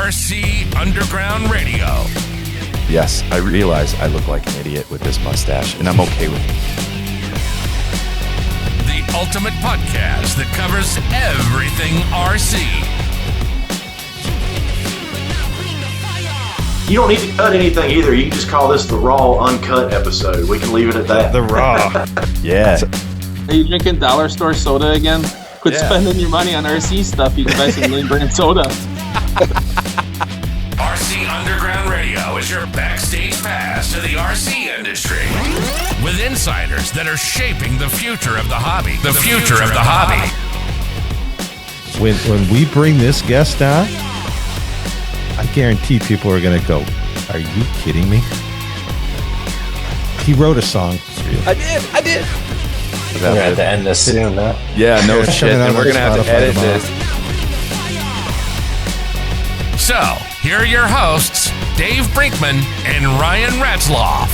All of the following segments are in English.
RC Underground Radio. Yes, I realize I look like an idiot with this mustache, and I'm okay with it. The ultimate podcast that covers everything RC. You don't need to cut anything either. You can just call this the raw, uncut episode. We can leave it at that. The raw. Yeah. Are you drinking dollar store soda again? Quit spending your money on RC stuff. You can buy some name brand soda. RC Underground Radio is your backstage pass to the RC industry. With insiders that are shaping the future of the hobby. The future of the hobby. When we bring this guest on, I guarantee people are going to go, are you kidding me? He wrote a song. I did. We're going to have to end this soon, huh? Yeah, no shit. And we're going to have to edit this. So, here are your hosts, Dave Brinkman and Ryan Ratzloff.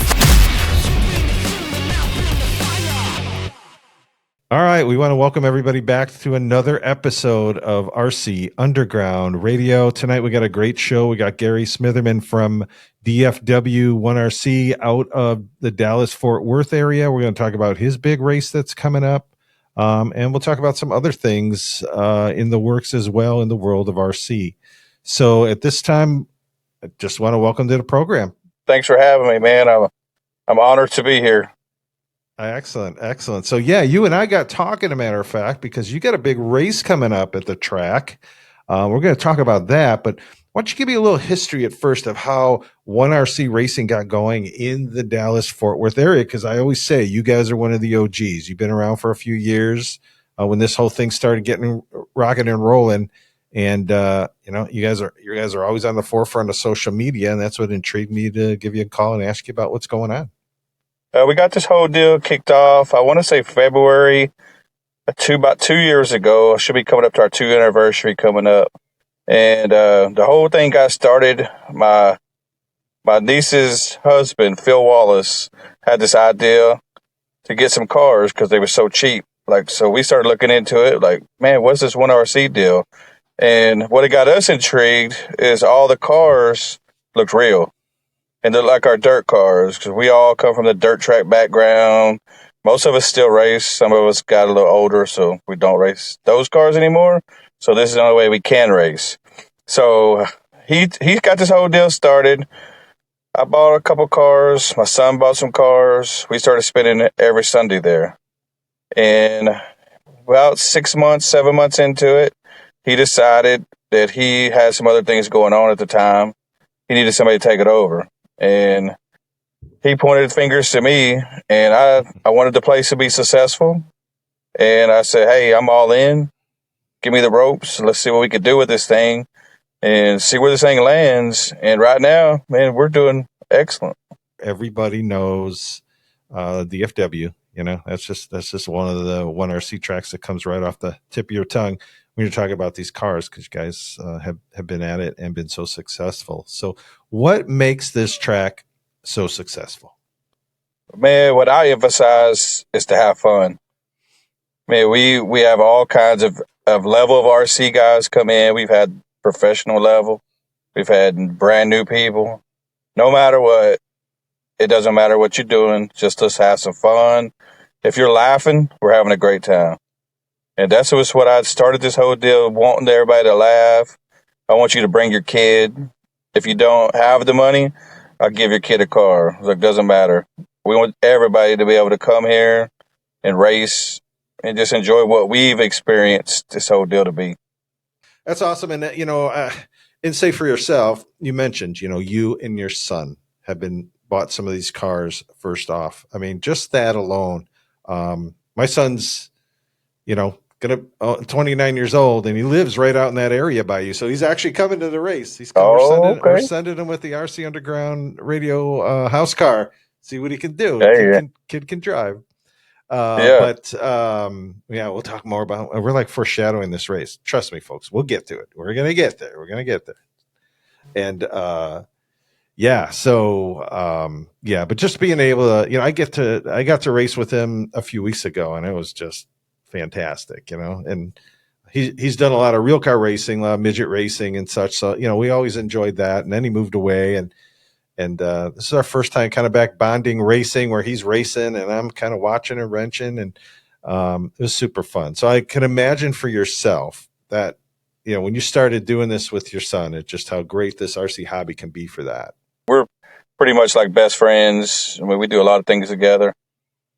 All right, we want to welcome everybody back to another episode of RC Underground Radio. Tonight we got a great show. We got Gary Smitherman from DFW 1RC out of the Dallas-Fort Worth area. We're going to talk about his big race that's coming up, and we'll talk about some other things in the works as well in the world of RC. So at this time, I just want to welcome to the program. Thanks for having me, man. I'm honored to be here. Excellent. So yeah, you and I got talking, a matter of fact, because you got a big race coming up at the track. We're going to talk about that, but why don't you give me a little history at first of how 1RC racing got going in the Dallas-Fort Worth area? Because I always say you guys are one of the OGs. You've been around for a few years when this whole thing started getting rocking and rolling. And you guys are always on the forefront of social media, and that's what intrigued me to give you a call and ask you about what's going on. We got this whole deal kicked off, I want to say February, about 2 years ago. Should be coming up to our 2 anniversary coming up. And the whole thing got started. My niece's husband, Phil Wallace, had this idea to get some cars because they were so cheap. So we started looking into it, like, man, what's this 1RC deal? And what it got us intrigued is all the cars looked real. And they're like our dirt cars, because we all come from the dirt track background. Most of us still race. Some of us got a little older, so we don't race those cars anymore. So this is the only way we can race. So he got this whole deal started. I bought a couple cars. My son bought some cars. We started spending every Sunday there. And about 6 months, 7 months into it, he decided that he had some other things going on at the time. He needed somebody to take it over. And he pointed fingers to me, and I wanted the place to be successful. And I said, hey, I'm all in. Give me the ropes. Let's see what we could do with this thing and see where this thing lands. And right now, man, we're doing excellent. Everybody knows DFW. That's just one of the 1RC tracks that comes right off the tip of your tongue when you're talking about these cars, because you guys have been at it and been so successful. So what makes this track so successful? Man, what I emphasize is to have fun. Man, we have all kinds of level of RC guys come in. We've had professional level. We've had brand new people. No matter what, it doesn't matter what you're doing. Just let's have some fun. If you're laughing, we're having a great time. And that's what I started this whole deal, wanting everybody to laugh. I want you to bring your kid. If you don't have the money, I'll give your kid a car. It doesn't matter. We want everybody to be able to come here and race and just enjoy what we've experienced this whole deal to be. That's awesome. And, and say for yourself, you mentioned, you and your son have bought some of these cars first off. I mean, just that alone. My son's, 29 years old, and he lives right out in that area by you. So he's actually coming to the race. He's coming. We're sending him with the RC Underground Radio house car. See what he can do. Kid can drive. But we'll talk more about. We're like foreshadowing this race. Trust me, folks. We'll get to it. We're gonna get there. And but just being able to, I got to race with him a few weeks ago, and it was just fantastic, and he's done a lot of real car racing, a lot of midget racing and such. So, we always enjoyed that. And then he moved away, and this is our first time kind of back bonding racing, where he's racing and I'm kind of watching and wrenching, and it was super fun. So I can imagine for yourself that, when you started doing this with your son, it's just how great this RC hobby can be for that. We're pretty much like best friends. I mean, we do a lot of things together.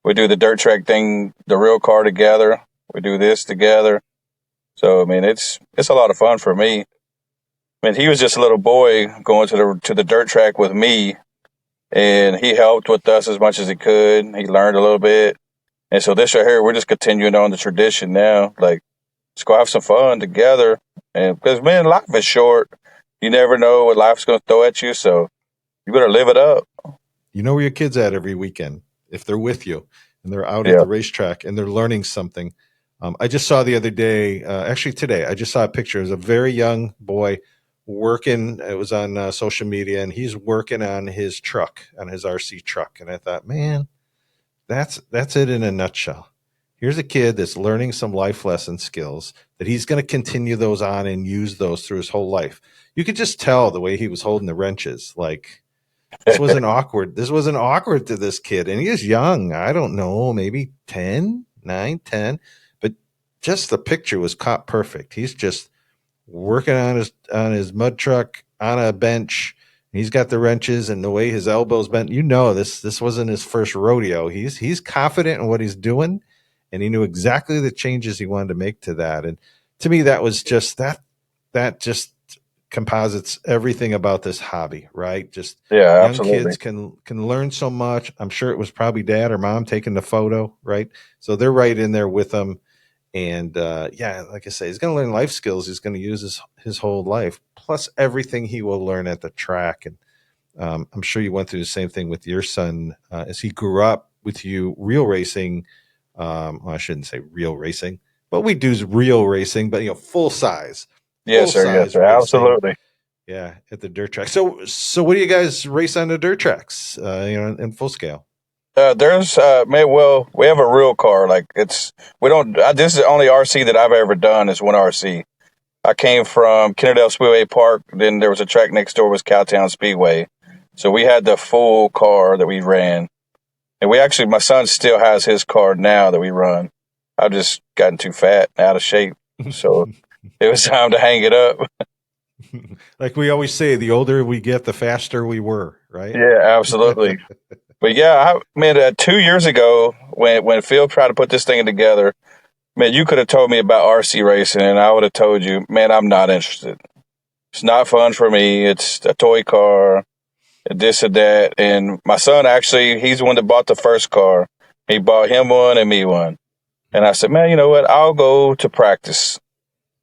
We do the dirt track thing, the real car together. We do this together. So, I mean, it's a lot of fun for me. I mean, he was just a little boy going to the dirt track with me, and he helped with us as much as he could. He learned a little bit. And so this right here, we're just continuing on the tradition now. Like, let's go have some fun together. And because, man, life is short. You never know what life's going to throw at you, so you better live it up. You know where your kid's at every weekend, if they're with you and they're out at the racetrack and they're learning something. I just saw the other day, actually today, I just saw a picture. It was a very young boy working. It was on social media, and he's working on his truck, on his RC truck. And I thought, man, that's it in a nutshell. Here's a kid that's learning some life lesson skills that he's going to continue those on and use those through his whole life. You could just tell the way he was holding the wrenches. Like, this wasn't awkward. This wasn't awkward to this kid. And he is young. I don't know, maybe 10, 9, 10. But just the picture was caught perfect. He's just working on his mud truck on a bench. He's got the wrenches, and the way his elbows bent. This wasn't his first rodeo. He's confident in what he's doing, and he knew exactly the changes he wanted to make to that. And to me, that was just that just composites everything about this hobby, right? Just young absolutely. kids can learn so much. I'm sure it was probably dad or mom taking the photo, right? So they're right in there with them. And like I say, he's going to learn life skills. He's going to use his whole life, plus everything he will learn at the track. And I'm sure you went through the same thing with your son as he grew up with you, real racing. Well, I shouldn't say real racing, but we do real racing, but full size. Yes, sir. Yes, sir. Absolutely. Yeah, at the dirt track. So what do you guys race on the dirt tracks? In full scale. We have a real car. Like, this is the only RC that I've ever done is one RC. I came from Kennedale Speedway Park. Then there was a track next door was Cowtown Speedway. So we had the full car that we ran. And my son still has his car now that we run. I've just gotten too fat and out of shape. So it was time to hang it up. Like we always say, the older we get, the faster we were, right? Yeah, absolutely. But yeah, 2 years ago, when Phil tried to put this thing together, man, you could have told me about RC racing, and I would have told you, man, I'm not interested. It's not fun for me. It's a toy car, this and that. And my son, actually, he's the one that bought the first car. He bought him one and me one. And I said, man, you know what? I'll go to practice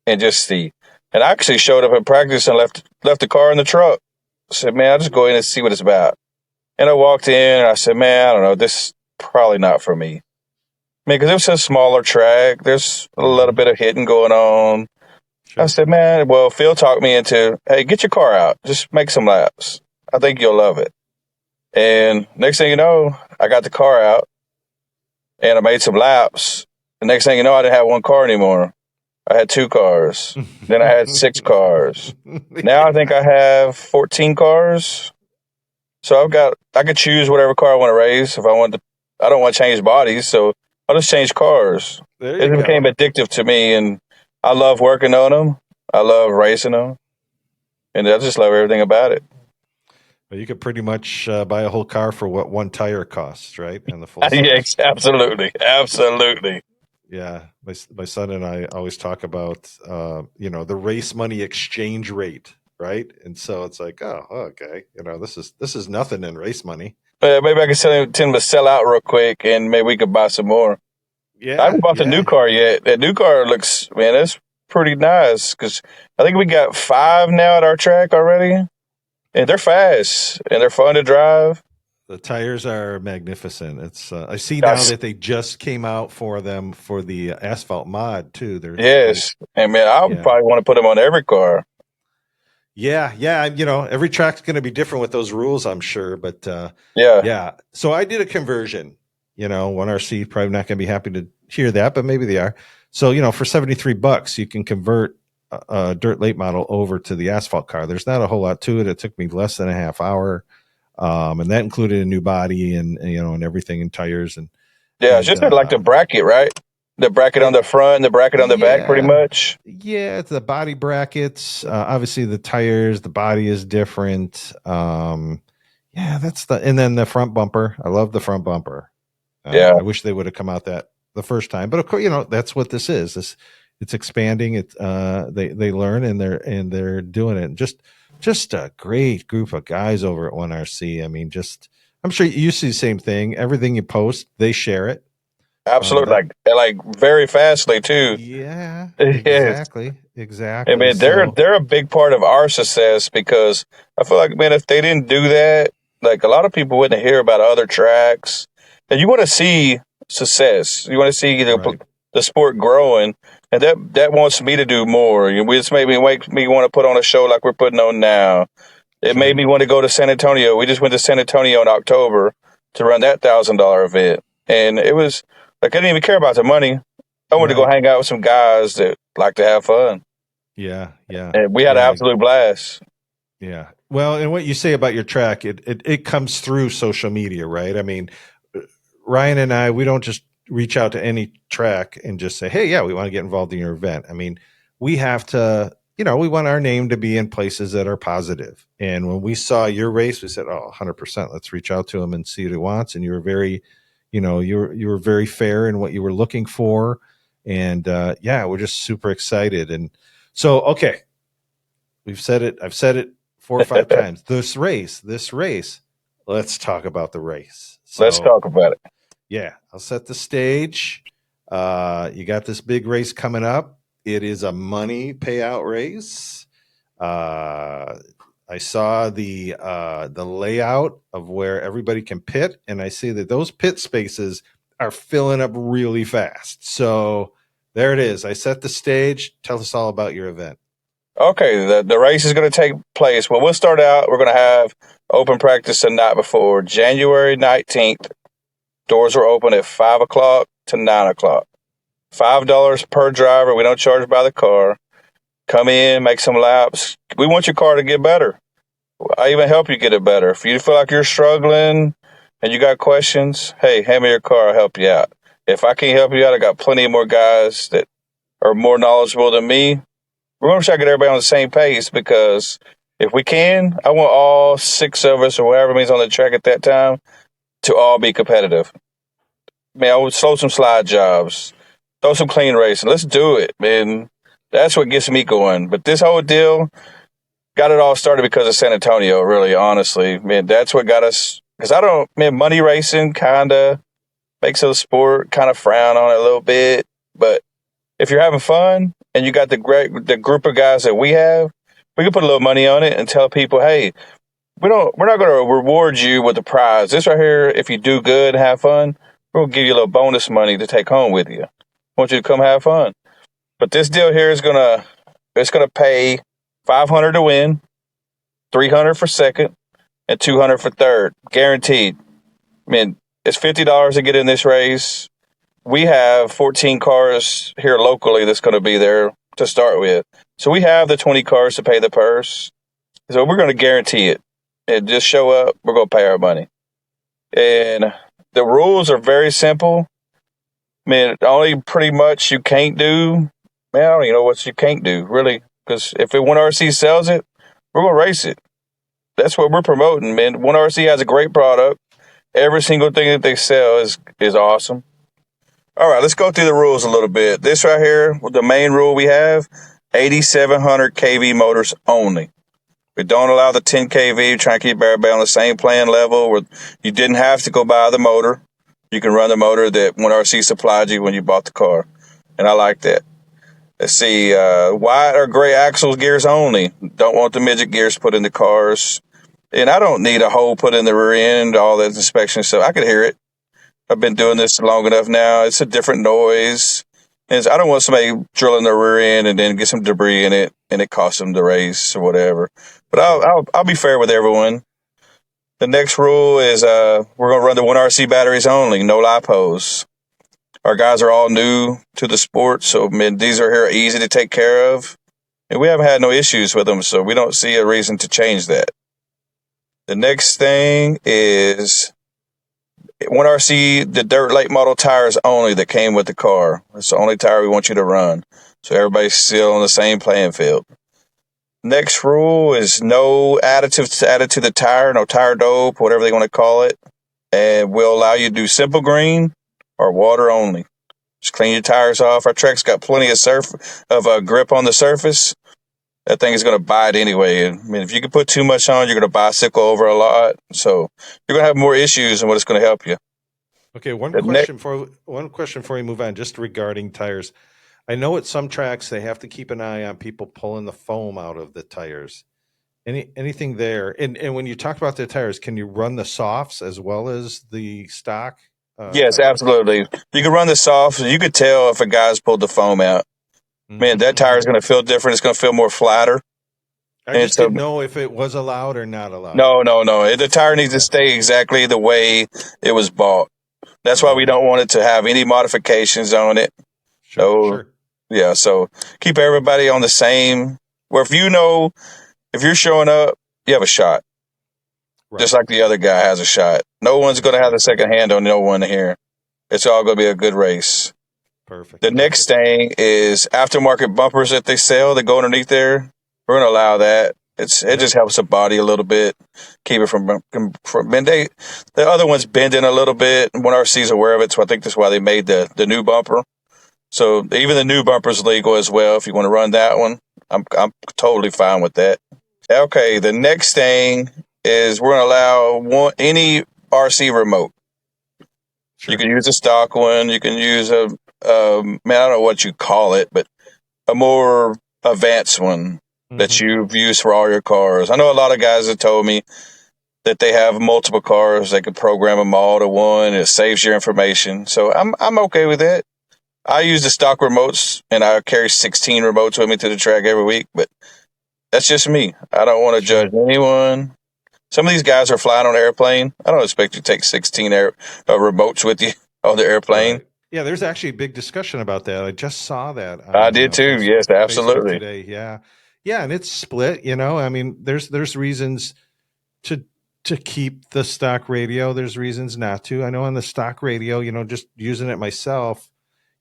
and just see. And I actually showed up at practice and left the car in the truck. I said, man, I'll just go in and see what it's about. And I walked in and I said, man, I don't know, this is probably not for me. Because it was a smaller track. There's a little bit of hitting going on. Sure. I said, man, well, Phil talked me into, hey, get your car out. Just make some laps. I think you'll love it. And next thing you know, I got the car out and I made some laps. The next thing you know, I didn't have one car anymore. I had 2 cars. Then I had 6 cars. Now I think I have 14 cars. So I could choose whatever car I want to race if I want to. I don't want to change bodies, so I'll just change cars. It became addictive to me, and I love working on them. I love racing them, and I just love everything about it. Well, you could pretty much buy a whole car for what one tire costs, right? And the full Yes, absolutely. Yeah, my son and I always talk about the race money exchange rate, right? And so it's like, oh, okay, this is nothing in race money. Maybe I can tell him to sell out real quick, and maybe we could buy some more. Yeah, I haven't bought the new car yet. That new car looks, man, it's pretty nice because I think we got 5 now at our track already, and they're fast and they're fun to drive. The tires are magnificent. It's I see now that they just came out for them for the asphalt mod too. Yes, and man, I would probably want to put them on every car. Yeah. Every track's going to be different with those rules, I'm sure. But yeah. So I did a conversion. One RC probably not going to be happy hear that, but maybe they are. So, for $73, you can convert a dirt late model over to the asphalt car. There's not a whole lot to it. It took me less than a half hour. And that included a new body and everything, and tires. And it's just like the bracket, right? The bracket on the front and the bracket on the back, pretty much. Yeah, it's the body brackets. Obviously, the tires, the body is different. And then the front bumper. I love the front bumper. I wish they would have come out that the first time, but of course, that's what this is. It's expanding. They learn and they're doing it. And just a great group of guys over at 1RC. I mean, I'm sure you see the same thing. Everything you post, they share it. Absolutely, like very fastly too. Yeah, exactly. I mean, they're a big part of our success, because I feel like, man, if they didn't do that, like, a lot of people wouldn't hear about other tracks. And you want to see success. You want to see the sport growing, and that wants me to do more. It's made me want to put on a show like we're putting on now. It made me want to go to San Antonio. We just went to San Antonio in October to run that $1,000 event, and it was like, I didn't even care about the money. I wanted to go hang out with some guys that like to have fun. Yeah. And we had an absolute blast. Yeah. Well, and what you say about your track, it comes through social media, right? I mean, Ryan and I, we don't just reach out to any track and just say, hey, yeah, we want to get involved in your event. I mean, we have to, we want our name to be in places that are positive. And when we saw your race, we said, 100%, let's reach out to him and see what he wants. And you were very, you were very fair in what you were looking for. And we're just super excited. And so, okay, I've said it 4 or 5 times. This race, let's talk about the race. So, let's talk about it. Yeah, I'll set the stage. You got this big race coming up. It is a money payout race. I saw the layout of where everybody can pit, and I see that those pit spaces are filling up really fast. So there it is. I set the stage. Tell us all about your event. Okay, the race is going to take place. Well, we'll start out. We're going to have open practice the night before, January 19th. Doors are open at 5 o'clock to 9 o'clock. $5 per driver. We don't charge by the car. Come in, make some laps. We want your car to get better. I even help you get it better. If you feel like you're struggling and you got questions, hey, hand me your car. I'll help you out. If I can't help you out, I got plenty more guys that are more knowledgeable than me. We're going to try to get everybody on the same pace, because if we can, I want all 6 of us, or whatever means on the track at that time, to all be competitive. Man, I would slow some slide jobs, throw some clean racing. Let's do it, man. That's what gets me going. But this whole deal got it all started because of San Antonio, really, honestly. Man, that's what got us. Because money racing kind of makes it a sport, kind of frown on it a little bit. But if you're having fun and you got the group of guys that we have, we can put a little money on it and tell people, hey, we're not going to reward you with a prize. This right here, if you do good and have fun, we're going to give you a little bonus money to take home with you. I want you to come have fun. But this deal here is going to pay $500 to win, $300 for second, and $200 for third, guaranteed. I mean, it's $50 to get in this race. We have 14 cars here locally that's going to be there to start with. So we have the 20 cars to pay the purse. So we're going to guarantee it. And just show up, we're going to pay our money. And the rules are very simple. I mean, only pretty much you can't do, man, I don't even know what you can't do, really. Because if 1RC sells it, we're going to race it. That's what we're promoting, man. 1RC has a great product. Every single thing that they sell is awesome. All right, let's go through the rules a little bit. This right here, the main rule we have, 8,700 kV motors only. We don't allow the 10 kV, trying to keep everybody on the same playing level, where you didn't have to go buy the motor. You can run the motor that 1RC supplied you when you bought the car. And I like that. Let's see, white or gray axles, gears only. Don't want the midget gears put in the cars. And I don't need a hole put in the rear end, all that inspection stuff. I can hear it. I've been doing this long enough now. It's a different noise. And I don't want somebody drilling their rear end and then get some debris in it and it costs them the race or whatever. But I'll be fair with everyone. The next rule is we're going to run the 1RC batteries only, no LiPos. Our guys are all new to the sport, so these are here easy to take care of. And we haven't had no issues with them, so we don't see a reason to change that. The next thing is 1RC, the dirt late model tires only that came with the car. It's the only tire we want you to run. So everybody's still on the same playing field. Next rule is no additives added to the tire, no tire dope, whatever they want to call it. And we'll allow you to do simple green or water only. Just clean your tires off. Our track's got plenty of grip on the surface. That thing is going to bite anyway. I mean, if you can put too much on, you're going to bicycle over a lot. So you're going to have more issues than what it's going to help you. Okay, one question before we move on, just regarding tires. I know at some tracks they have to keep an eye on people pulling the foam out of the tires. Anything there? And when you talk about the tires, can you run the softs as well as the stock? Yes, tires? absolutely. You can run the softs. You could tell if a guy's pulled the foam out. Man, that tire is going to feel different. It's going to feel more flatter. I just didn't know if it was allowed or not allowed. No. The tire needs to stay exactly the way it was bought. That's why we don't want it to have any modifications on it. Sure. Yeah, so keep everybody on the same. Where if you're showing up, you have a shot. Right. Just like the other guy has a shot. No one's going to have the second hand on no one here. It's all going to be a good race. Perfect. The next thing is aftermarket bumpers that they sell that go underneath there. We're going to allow that. It just helps the body a little bit, keep it from bending. The other one's bending a little bit. 1RC is aware of it, so I think that's why they made the new bumper. So even the new bumper is legal as well. If you want to run that one, I'm totally fine with that. Okay, the next thing is we're going to allow any RC remote. Sure. You can use a stock one. You can use I don't know what you call it, but a more advanced one that you've used for all your cars. I know a lot of guys have told me that they have multiple cars. They can program them all to one. It saves your information. So I'm okay with that. I use the stock remotes, and I carry 16 remotes with me to the track every week, but that's just me. I don't want to judge anyone. Some of these guys are flying on an airplane. I don't expect you to take 16 remotes with you on the airplane. Right. Yeah, there's actually a big discussion about that. I just saw that. I did too. Facebook, yes, absolutely. Facebook today. Yeah, and it's split. I mean, there's reasons to keep the stock radio. There's reasons not to. I know on the stock radio, just using it myself,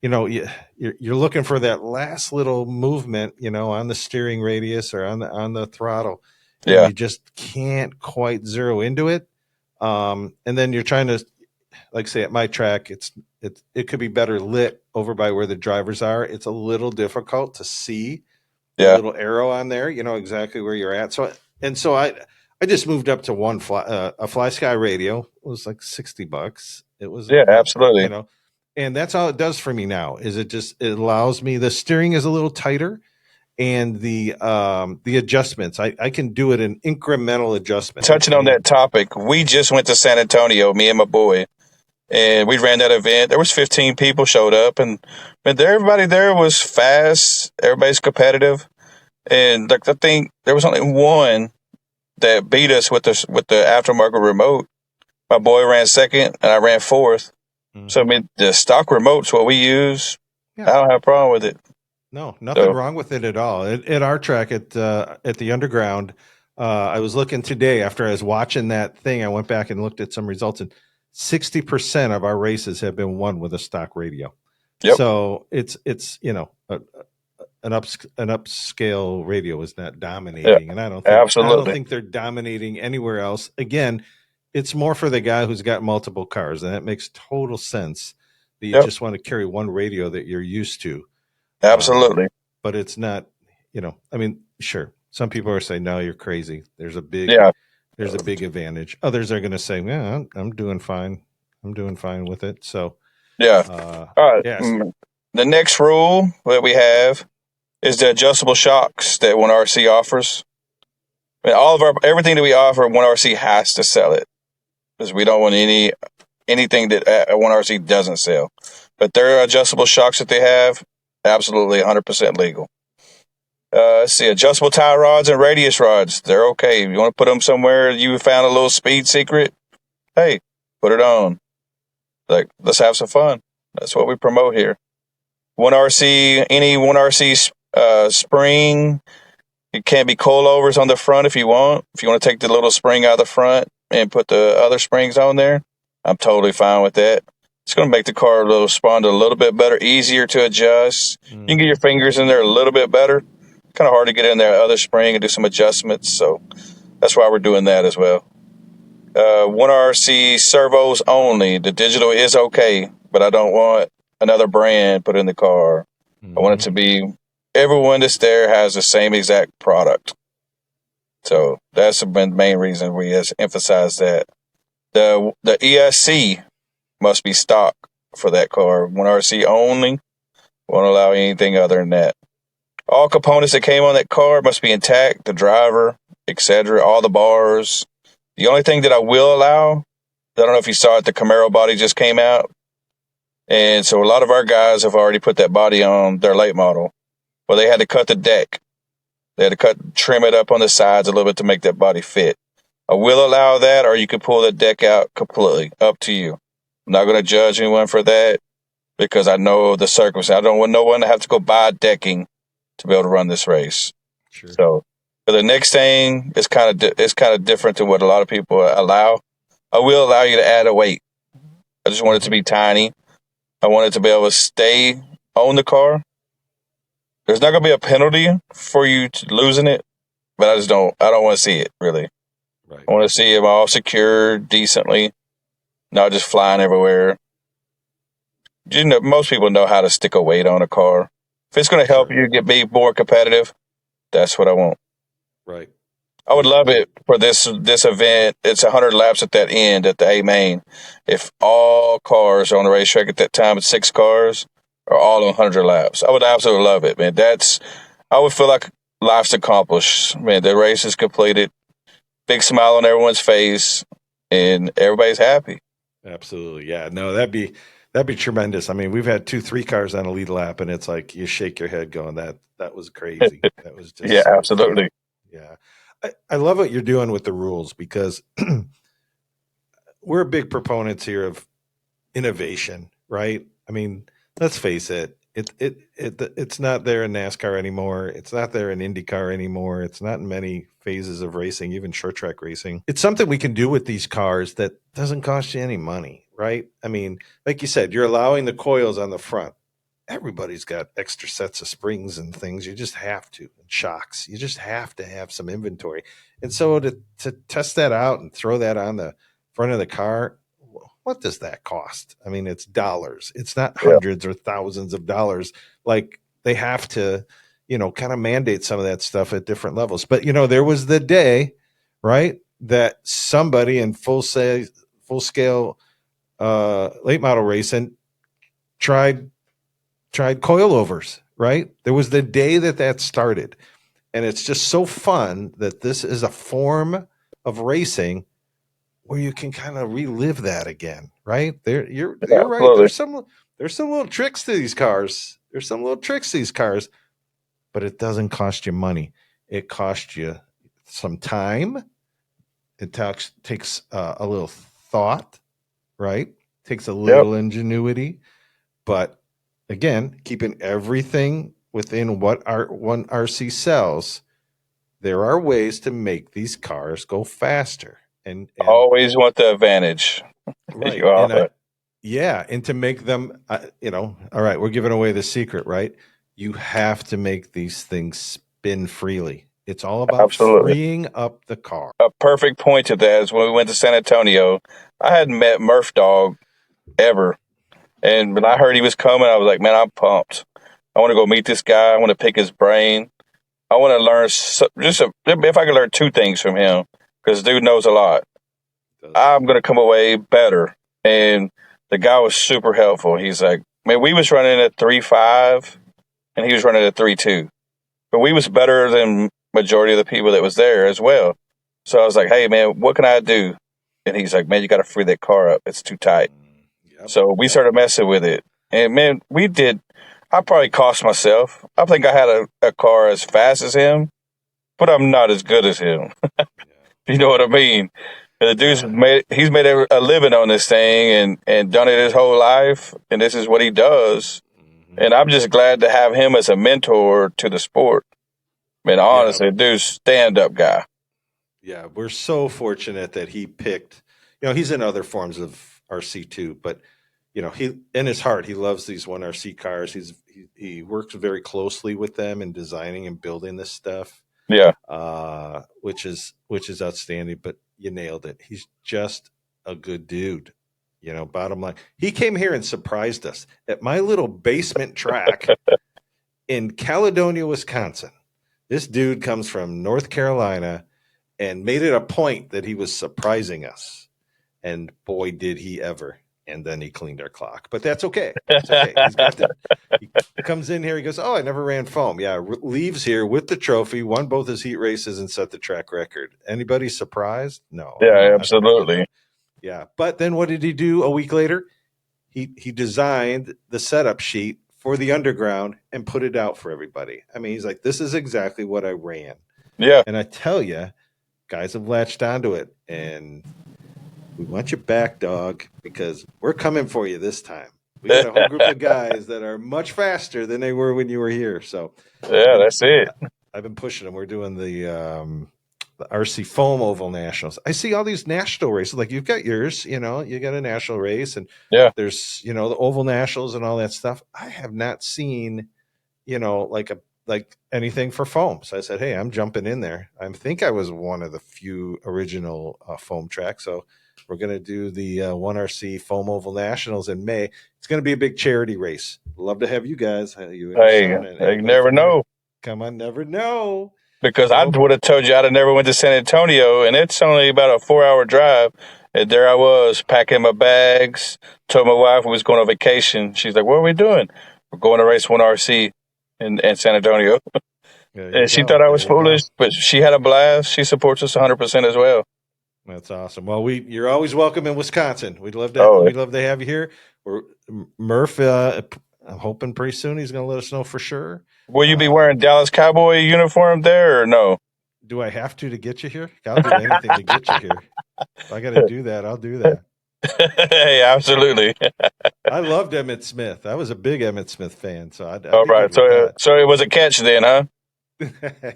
you're looking for that last little movement, on the steering radius or on the throttle. Yeah, you just can't quite zero into it. And then you're trying to, like say at my track, it could be better lit over by where the drivers are. It's a little difficult to see the little arrow on there, exactly where you're at. So I just moved up to a Fly Sky radio. It was like $60. It was absolutely. And that's all it does for me now. Is it allows me, the steering is a little tighter, and the adjustments I can do it in incremental adjustments. Touching on that topic, we just went to San Antonio, me and my boy, and we ran that event. There was 15 people showed up, and everybody there was fast. Everybody's competitive, and I think there was only one that beat us with the aftermarket remote. My boy ran second, and I ran fourth. So the stock remote's what we use. Yeah. I don't have a problem with it. No, nothing wrong with it at all. At our track at the underground, I was looking today after I was watching that thing. I went back and looked at some results, and 60% of our races have been won with a stock radio. Yep. So it's an upscale radio is not dominating, and I don't think they're dominating anywhere else. Again, it's more for the guy who's got multiple cars, and that makes total sense. That you just want to carry one radio that you're used to. Absolutely. But it's not, I mean, sure. Some people are saying, no, you're crazy. There's a big advantage. Others are going to say, yeah, I'm doing fine. I'm doing fine with it. So, all right. Yes. The next rule that we have is the adjustable shocks that 1RC offers. I mean, everything that we offer, 1RC has to sell it, because we don't want anything that 1RC doesn't sell. But their adjustable shocks that they have, absolutely 100% legal. Let's see, adjustable tie rods and radius rods, they're okay. If you want to put them somewhere, you found a little speed secret, hey, put it on. Like, let's have some fun. That's what we promote here. 1RC, any 1RC spring. It can be coilovers on the front if you want. If you want to take the little spring out of the front and put the other springs on there, I'm totally fine with that. It's going to make the car respond a little bit better, easier to adjust. You can get your fingers in there a little bit better. Kind of hard to get in there other spring and do some adjustments. So that's why we're doing that as well. 1RC servos only. The digital is okay, but I don't want another brand put in the car. I want it to be everyone that's there has the same exact product. So that's the main reason we emphasize that. The ESC must be stock for that car. 1RC only. Won't allow anything other than that. All components that came on that car must be intact. The driver, etc. All the bars. The only thing that I will allow, I don't know if you saw it, the Camaro body just came out. And so a lot of our guys have already put that body on their late model. Well, they had to cut the deck. They had to trim it up on the sides a little bit to make that body fit. I will allow that, or you can pull the deck out completely. Up to you. I'm not going to judge anyone for that because I know the circumstance. I don't want no one to have to go buy decking to be able to run this race. Sure. So the next thing is kind of different to what a lot of people allow. I will allow you to add a weight. I just want it to be tiny. I want it to be able to stay on the car. There's not going to be a penalty for you losing it, but I don't want to see it, really. Right. I want to see it all secured decently, not just flying everywhere. You know, most people know how to stick a weight on a car. If it's going to help you be more competitive, that's what I want. Right. I would love it for this event. It's 100 laps at that end at the A main. If all cars on the racetrack at that time, it's 6 cars, are all on 100 laps. I would absolutely love it, man. I would feel like life's accomplished. Man, the race is completed. Big smile on everyone's face, and everybody's happy. Absolutely. Yeah. No, that'd be tremendous. I mean, we've had 2-3 cars on a lead lap, and it's like you shake your head going, that was crazy. That was just Yeah, so absolutely. fun. Yeah. I love what you're doing with the rules because we're big proponents here of innovation, right? I mean, let's face it. It's not there in NASCAR anymore. It's not there in IndyCar anymore. It's not in many phases of racing, even short track racing. It's something we can do with these cars that doesn't cost you any money, right? I mean, like you said, you're allowing the coils on the front. Everybody's got extra sets of springs and things. You just have to, and shocks. You just have to have some inventory. And so to test that out and throw that on the front of the car, what does that cost? I mean, it's dollars. It's not hundreds or thousands of dollars. Like they have to, kind of mandate some of that stuff at different levels. But, there was the day, right, that somebody in full scale late model racing tried coilovers, right? There was the day that started. And it's just so fun that this is a form of racing where you can kind of relive that again, right? You're right. There's some little tricks to these cars. But it doesn't cost you money. It costs you some time. It takes a little thought, right? Takes a little ingenuity, but again, keeping everything within what our 1RC sells, there are ways to make these cars go faster. And always want the advantage. Right. And to make them, all right, we're giving away the secret, right? You have to make these things spin freely. It's all about freeing up the car. A perfect point to that is when we went to San Antonio, I hadn't met Murph Dog ever. And when I heard he was coming, I was like, man, I'm pumped. I want to go meet this guy. I want to pick his brain. I want to learn if I can learn 2 things from him, because dude knows a lot. I'm going to come away better. And the guy was super helpful. He's like, man, we was running at 3.5 and he was running at 3.2. But we was better than majority of the people that was there as well. So I was like, hey, man, what can I do? And he's like, man, you got to free that car up. It's too tight. So we started messing with it. And, man, I probably cost myself. I think I had a car as fast as him, but I'm not as good as him. You know what I mean? And the dude's he's made a living on this thing and done it his whole life, and this is what he does. And I'm just glad to have him as a mentor to the sport. I mean, honestly, dude's stand-up guy. Yeah, we're so fortunate that he picked, he's in other forms of RC too, but he, in his heart, he loves these 1RC cars. He works very closely with them in designing and building this stuff. Yeah. Which is outstanding, but you nailed it. He's just a good dude. Bottom line, he came here and surprised us at my little basement track in Caledonia, Wisconsin. This dude comes from North Carolina and made it a point that he was surprising us. And boy, did he ever. And then he cleaned our clock. But that's okay. It's okay. He comes in here. He goes, I never ran foam. Yeah, leaves here with the trophy, won both his heat races, and set the track record. Anybody surprised? No. Yeah, absolutely. Yeah. But then what did he do a week later? He designed the setup sheet for the underground and put it out for everybody. I mean, he's like, this is exactly what I ran. Yeah. And I tell you, guys have latched onto it. And we want you back, dog, because we're coming for you this time. We got a whole group of guys that are much faster than they were when you were here. So yeah, that's it. I've been pushing them. We're doing the RC Foam Oval Nationals. I see all these national races. Like you've got yours, you got a national race, and there's the Oval Nationals and all that stuff. I have not seen, like anything for foam. So I said, hey, I'm jumping in there. I think I was one of the few original foam tracks. So we're going to do the 1RC Foam Oval Nationals in May. It's going to be a big charity race. Love to have you guys. You never know. Come on, never know. Because I would have told you I'd have never went to San Antonio, and it's only about a 4-hour drive. And there I was packing my bags. Told my wife we was going on vacation. She's like, "What are we doing?" We're going to race 1RC in San Antonio. And she thought I was foolish, but she had a blast. She supports us 100% as well. That's awesome. Well, you're always welcome in Wisconsin. We'd love to. We'd love to have you here. Murph, I'm hoping pretty soon he's going to let us know for sure. Will you be wearing Dallas Cowboy uniform there or no? Do I have to get you here? I'll do anything to get you here. If I got to do that, I'll do that. Hey, absolutely. I loved Emmitt Smith. I was a big Emmitt Smith fan. So all right. So it was a catch then, huh?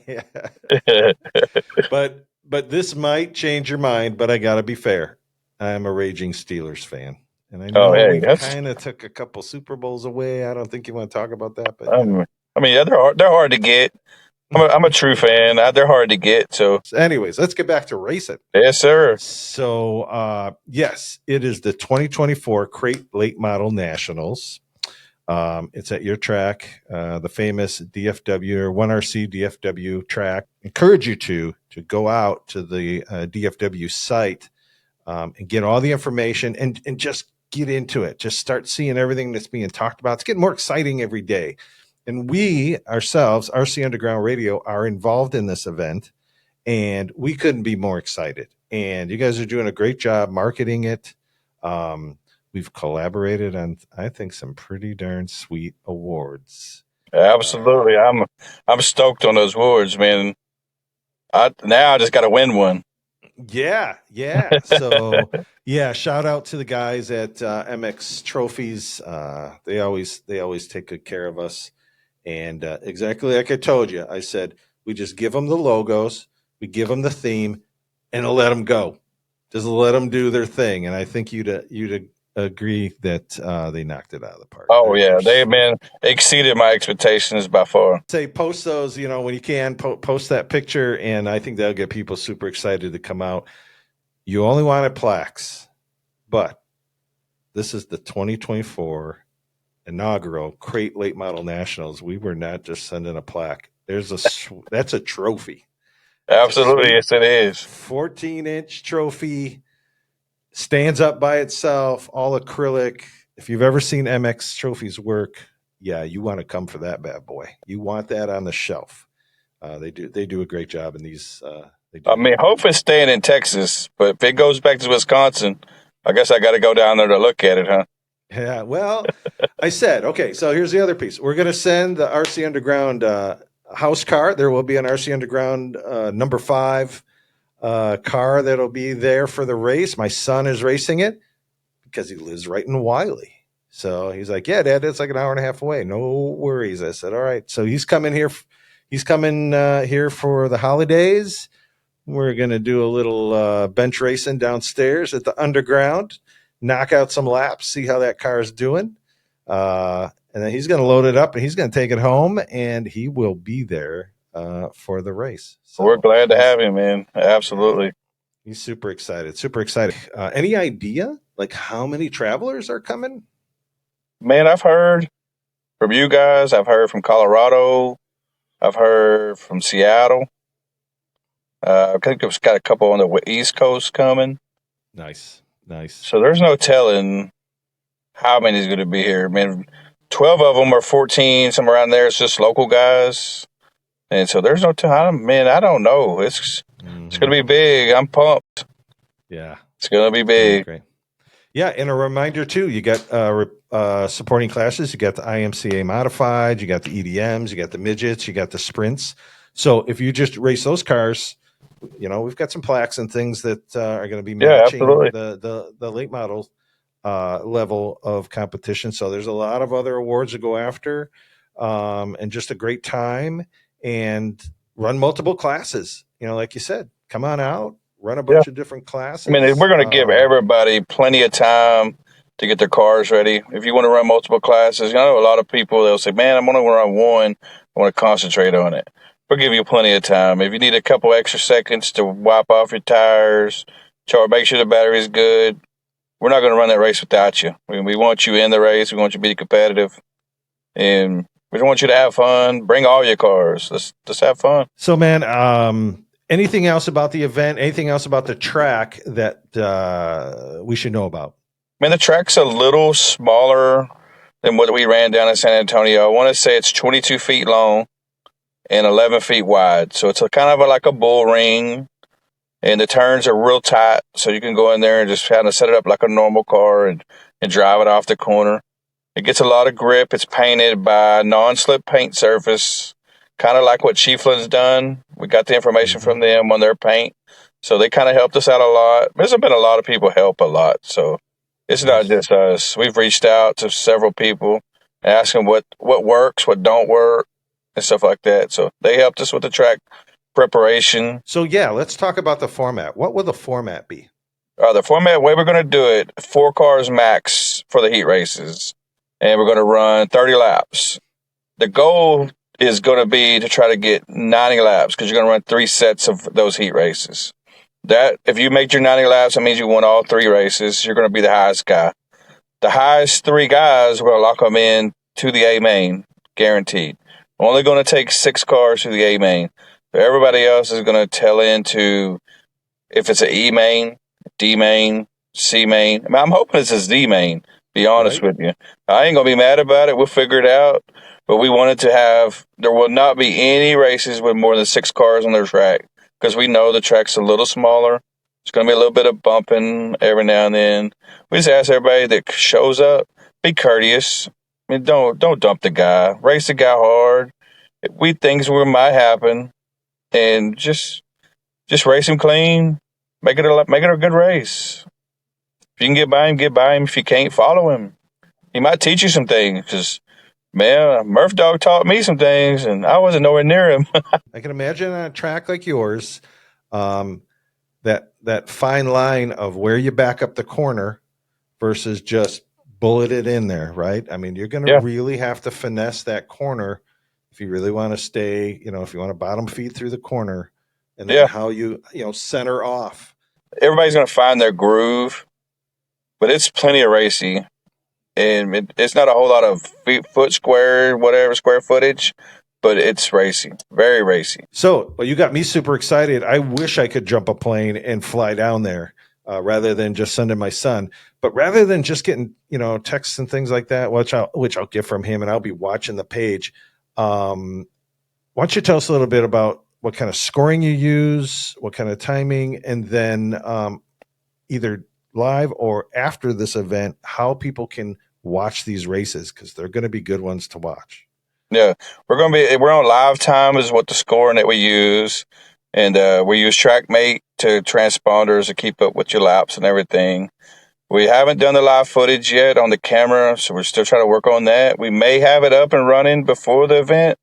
Yeah. But this might change your mind, but I got to be fair. I'm a raging Steelers fan. And I know we kind of took a couple Super Bowls away. I don't think you want to talk about that. But they're hard to get. I'm a true fan. They're hard to get. So anyways, let's get back to racing. Yes, sir. So, yes, it is the 2024 Crate Late Model Nationals. It's at your track, the famous DFW or 1RC DFW track. Encourage you to go out to the DFW site and get all the information and just get into it. Just start seeing everything that's being talked about. It's getting more exciting every day. And we ourselves, RC Underground Radio, are involved in this event, and we couldn't be more excited. And you guys are doing a great job marketing it. We've collaborated on, I think, some pretty darn sweet awards. Absolutely. I'm stoked on those awards, man. Now I just got to win one. Yeah. So, shout out to the guys at MX Trophies. They always take good care of us. And exactly like I told you, I said, we just give them the logos, we give them the theme, and let them go. Just let them do their thing. And I think you'd agree that they knocked it out of the park. Oh, they exceeded my expectations by far. Say post those, when you can, post that picture, and I think that'll get people super excited to come out. You only wanted plaques, but this is the 2024 inaugural Crate Late Model Nationals. We were not just sending a plaque. That's a trophy. Absolutely, yes, it is. 14-inch trophy. Stands up by itself, all acrylic. If you've ever seen MX Trophies work, you want to come for that bad boy. You want that on the shelf. They do a great job in these. Hope it's staying in Texas, but if it goes back to Wisconsin, I guess I got to go down there to look at it, huh? Yeah, well, I said, okay, so here's the other piece. We're going to send the RC Underground house car. There will be an RC Underground number 5 car that'll be there for the race. My son is racing it because he lives right in Wiley. So he's like, yeah, Dad, it's like an hour and a half away. No worries. I said, all right. So he's coming here. He's coming here for the holidays. We're going to do a little bench racing downstairs at the underground, knock out some laps, see how that car is doing. And then he's going to load it up and he's going to take it home and he will be there for the race. So we're glad to have him, man. Absolutely. He's super excited. Super excited. Any idea like how many travelers are coming? Man, I've heard from you guys. I've heard from Colorado. I've heard from Seattle. I think it's got a couple on the East Coast coming. Nice. So there's no telling how many is going to be here. I mean, 12 of them or 14, somewhere around there. It's just local guys. And so there's no time. Man, I don't know. It's going to be big. I'm pumped. Yeah. It's going to be big. Great. Yeah, and a reminder too, you got supporting classes. You got the IMCA modified, you got the EDMs, you got the midgets, you got the sprints. So if you just race those cars, we've got some plaques and things that are going to be matching the late model level of competition. So there's a lot of other awards to go after, and just a great time. And run multiple classes. Like you said, come on out. Run a bunch of different classes. I mean, we're going to give everybody plenty of time to get their cars ready. If you want to run multiple classes, I know a lot of people, they'll say, man, I'm only going to run one. I want to concentrate on it. We'll give you plenty of time. If you need a couple extra seconds to wipe off your tires, make sure the battery's good, we're not going to run that race without you. We want you in the race. We want you to be competitive. And we don't want you to have fun. Bring all your cars. Let's have fun. So, man, anything else about the event? Anything else about the track that we should know about? Man, the track's a little smaller than what we ran down in San Antonio. I want to say it's 22 feet long and 11 feet wide. So it's kind of like a bull ring, and the turns are real tight. So you can go in there and just kind of set it up like a normal car and drive it off the corner. It gets a lot of grip. It's painted by non-slip paint surface, kind of like what Chiefland's done. We got the information from them on their paint. So they kind of helped us out a lot. There's been a lot of people help a lot. So it's not just us. We've reached out to several people and asked them what works, what don't work, and stuff like that. So they helped us with the track preparation. So, let's talk about the format. What will the format be? The format, way we're going to do it, 4 cars max for the heat races. And we're going to run 30 laps. The goal is going to be to try to get 90 laps because you're going to run 3 sets of those heat races. That if you make your 90 laps, that means you won all 3 races. You're going to be the highest guy. The highest 3 guys, we're going to lock them in to the A main, guaranteed. We're only going to take 6 cars to the A main. So everybody else is going to tell into if it's an E main, D main, C main. I mean, I'm hoping it's a Z main. Be honest with you. I ain't going to be mad about it. We'll figure it out. But we wanted to there will not be any races with more than 6 cars on their track because we know the track's a little smaller. It's going to be a little bit of bumping every now and then. We just ask everybody that shows up, be courteous. I mean, don't dump the guy. Race the guy hard. Things might happen. And just race him clean. Make it a good race. If you can get by him, get by him. If you can't, follow him. He might teach you some things because, man, Murph Dog taught me some things, and I wasn't nowhere near him. I can imagine on a track like yours, that fine line of where you back up the corner versus just bullet it in there, right? I mean, you're going to really have to finesse that corner if you really want to stay, if you want to bottom feed through the corner, and then how you center off. Everybody's going to find their groove. But it's plenty of racy, and it's not a whole lot of square footage, but it's racy, very racy. So, you got me super excited. I wish I could jump a plane and fly down there rather than just sending my son. But rather than just getting, texts and things like that, which I'll get from him, and I'll be watching the page. Why don't you tell us a little bit about what kind of scoring you use, what kind of timing, and then either live or after this event, how people can watch these races because they're going to be good ones to watch. Yeah, we're on live time is what the scoring that we use. And we use TrackMate to transponders to keep up with your laps and everything. We haven't done the live footage yet on the camera, so we're still trying to work on that. We may have it up and running before the event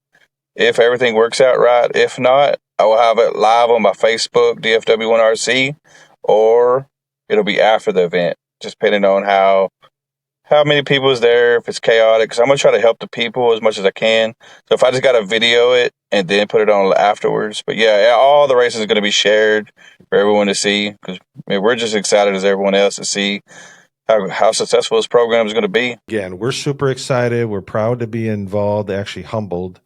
if everything works out right. If not, I will have it live on my Facebook, DFW1RC, or it'll be after the event, just depending on how many people is there, if it's chaotic. Because I'm going to try to help the people as much as I can. So if I just got to video it and then put it on afterwards. But yeah, all the races are going to be shared for everyone to see, because we're just excited as everyone else to see how successful this program is going to be. Again, we're super excited. We're proud to be involved, actually humbled.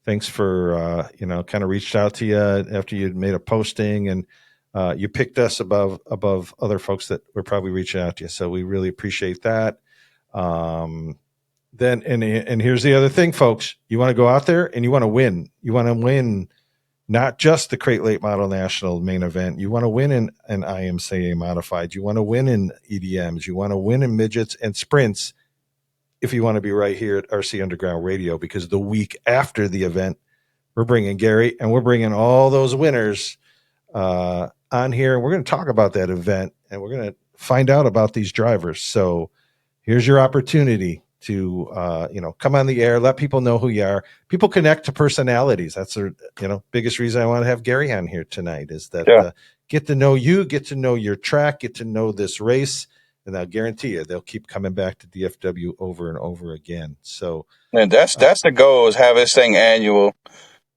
Thanks for, kind of reached out to you after you'd made a posting, and you picked us above other folks that were probably reaching out to you. So we really appreciate that. Then, and here's the other thing, folks, you want to go out there and you want to win. You want to win not just the Crate Late Model National main event. You want to win in an IMCA modified. You want to win in EDMs. You want to win in midgets and sprints if you want to be right here at RC Underground Radio, because the week after the event, we're bringing Gary and we're bringing all those winners on here. And we're going to talk about that event and we're going to find out about these drivers. So here's your opportunity to, come on the air, let people know who you are. People connect to personalities. That's the, biggest reason I want to have Gary on here tonight is that get to know you, get to know your track, get to know this race. And I'll guarantee you, they'll keep coming back to DFW over and over again. So, and that's the goal, is have this thing annual.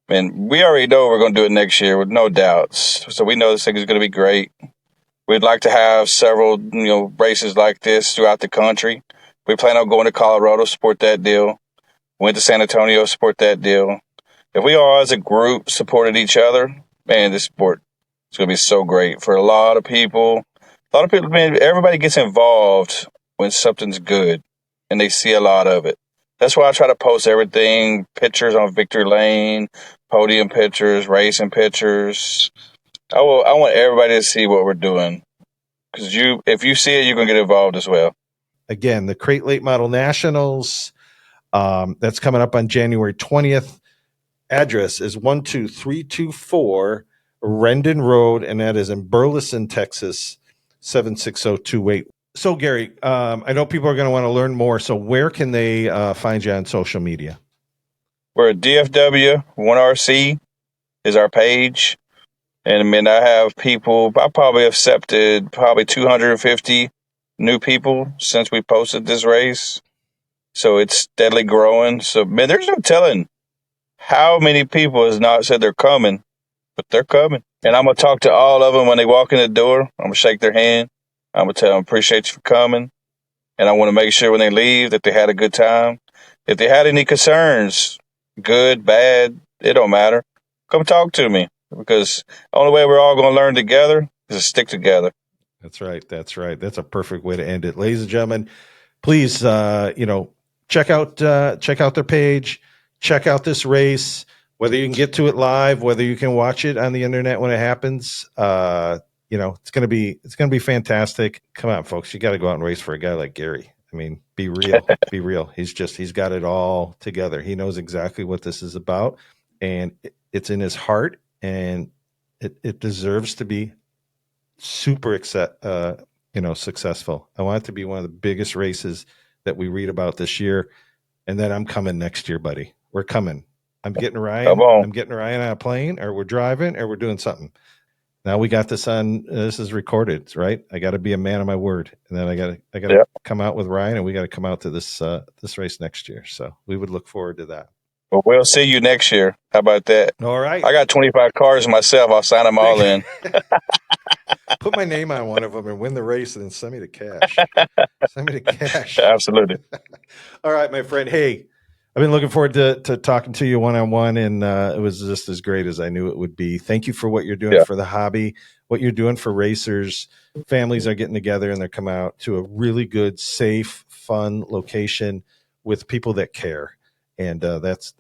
And we already know we're going to do it next year with no doubts. So we know this thing is going to be great. We'd like to have several, races like this throughout the country. We plan on going to Colorado, support that deal. Went to San Antonio, support that deal. If we all as a group supported each other, man, this sport is going to be so great for a lot of people. Man, everybody gets involved when something's good and they see a lot of it. That's why I try to post everything, pictures on Victory Lane, podium pictures, racing pictures. I want everybody to see what we're doing, because if you see it, you're going to get involved as well. Again, the Crate Late Model Nationals, that's coming up on January 20th. Address is 12324 Rendon Road, and that is in Burleson, Texas, 76028. So, Gary, I know people are going to want to learn more. So where can they find you on social media? We're at DFW1RC is our page. And I have people, I probably accepted 250 new people since we posted this race. So it's steadily growing. So, there's no telling how many people has not said they're coming, but they're coming. And I'm going to talk to all of them when they walk in the door. I'm going to shake their hand. I'm going to tell them, appreciate you for coming. And I want to make sure when they leave that they had a good time. If they had any concerns, good, bad, it don't matter. Come talk to me. Because the only way we're all going to learn together is to stick together. That's right. That's a perfect way to end it. Ladies and gentlemen, please, check out their page, check out this race, whether you can get to it live, whether you can watch it on the internet when it happens. It's going to be fantastic. Come on, folks. You got to go out and race for a guy like Gary. I mean, be real, be real. He's got it all together. He knows exactly what this is about, and it's in his heart. And it deserves to be super successful. I want it to be one of the biggest races that we read about this year. And then I'm coming next year, buddy. We're coming. I'm getting Ryan. I'm getting Ryan on a plane, or we're driving, or we're doing something. Now we got this on. This is recorded, right? I got to be a man of my word, and then I got to come out with Ryan, and we got to come out to this race next year. So we would look forward to that. Well, we'll see you next year. How about that? All right. I got 25 cars myself. I'll sign them all in. Put my name on one of them and win the race, and then send me the cash. Send me the cash. Absolutely. All right, my friend. Hey, I've been looking forward to talking to you one-on-one, and it was just as great as I knew it would be. Thank you for what you're doing for the hobby, what you're doing for racers. Families are getting together, and they're coming out to a really good, safe, fun location with people that care. And that's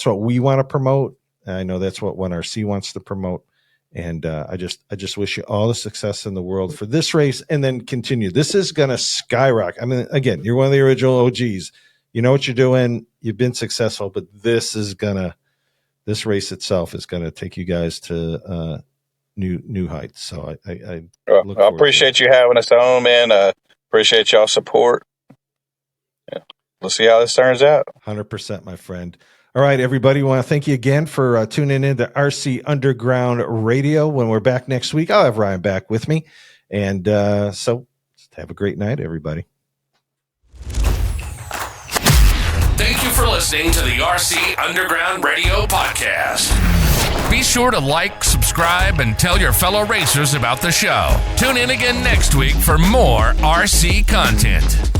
what we want to promote. I know that's what 1RC wants to promote. And I just wish you all the success in the world for this race, and then continue. This is going to skyrocket. I mean, again, you're one of the original OGs. You know what you're doing. You've been successful, but this is going this race itself is going to take you guys to new heights. So I appreciate you having us on, man. Appreciate y'all's support. Yeah. We'll see how this turns out. 100%, my friend. All right, everybody, want to thank you again for tuning in to RC Underground Radio. When we're back next week, I'll have Ryan back with me. And so have a great night, everybody. Thank you for listening to the RC Underground Radio podcast. Be sure to like, subscribe, and tell your fellow racers about the show. Tune in again next week for more RC content.